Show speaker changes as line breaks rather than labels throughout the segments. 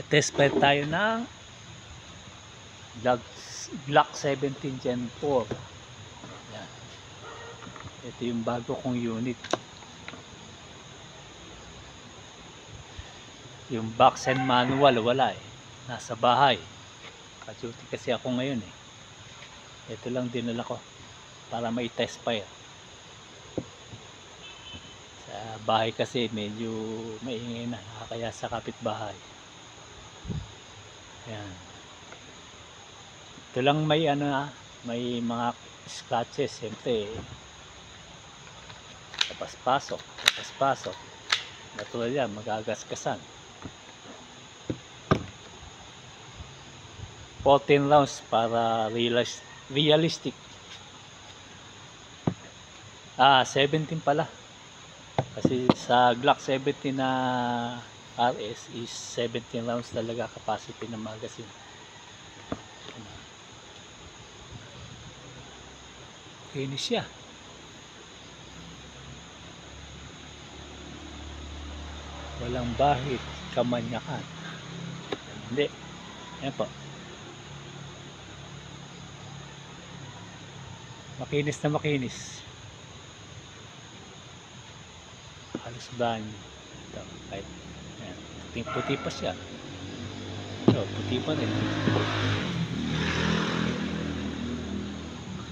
Test pa tayo ng Glock 17 Gen 4. Yan. Ito yung bago kong unit. Yung box and manual wala eh. Nasa bahay. Ka-duty kasi ako ngayon eh. Ito lang dinala ko para may test fire. Sa bahay kasi medyo maingay na, kaya sa kapitbahay. Ayan. Ito lang may may mga scratches siyempre. Tapos pasok. Natural yan, magagasgasan. 14 rounds para realistic. 17 pala. Kasi sa Glock 17 na RS is 17 rounds talaga capacity ng magazine. Kinis siya. Walang bahid, kamanyakan. Hindi. Ayan po. Makinis na makinis. Halos banyo. Ito, kahit puti pa siya. Ito, puti pa rin.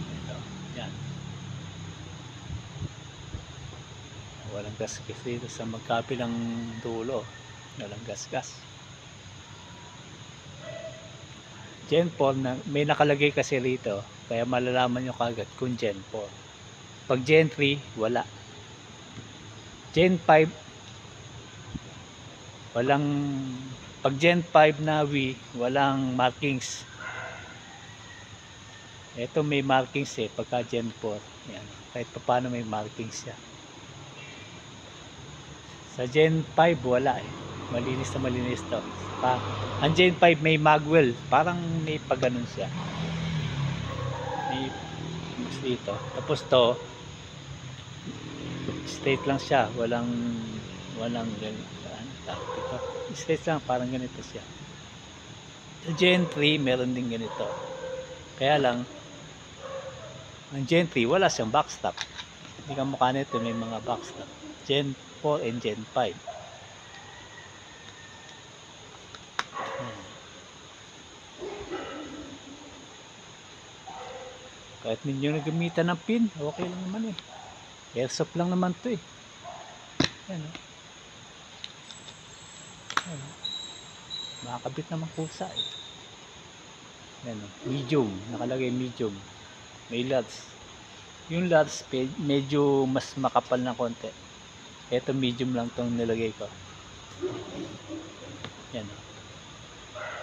Ito, yan. Walang gasgas dito sa magkabilang dulo. Walang gasgas. Gen 4 na, may nakalagay kasi rito. Kaya malalaman nyo kagad kung Gen 4. Pag Gen 3, wala. Gen 5, walang. Pag Gen 5 na Wii, walang markings. Ito may markings eh, pagka Gen 4. Yan. Kahit pa paano may markings siya. Sa Gen 5, wala eh. Malinis na malinis to. Ang Gen 5 may magwell. Parang may pagganon siya. May dito. Tapos to straight lang siya, walang ganito. Straight lang, parang ganito siya. Sa Gen 3 meron din ganito. Kaya lang ang Gen 3 wala siyang backstop. Hindi ka mukha nito may mga backstop. Gen 4 and Gen 5. Kahit ninyo nagamitan ng pin, okay lang naman eh. Airsoft lang naman to eh. Ayan o. Ayan o. Makakabit naman kusa eh. Ayan o. Medium. Nakalagay medium. May lots. Yung lots medyo mas makapal na konti. Ito medium lang tong nilagay ko. Ayan o.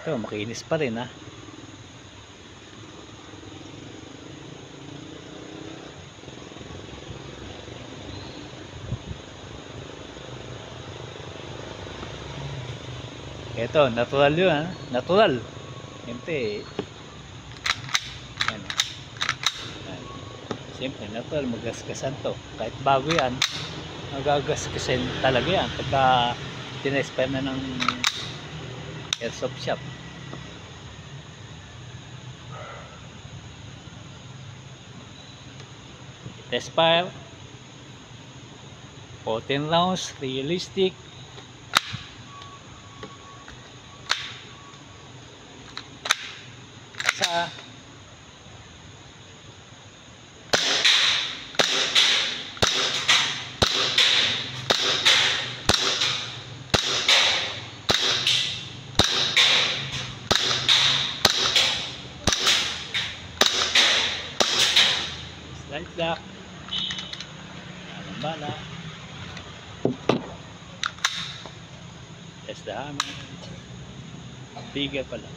Ito makinis pa rin ha. Ito, natural yun ha. Natural. Siyempre, siyempre, natural. Magasgasan to. Kahit bago yan, magagasgasan talaga yan. Pagka tinesper na ng airsoft shop. Test fire. 14 rounds. Realistic. Sa slide lock. Alam bala. Test the hammer. Bigger pala.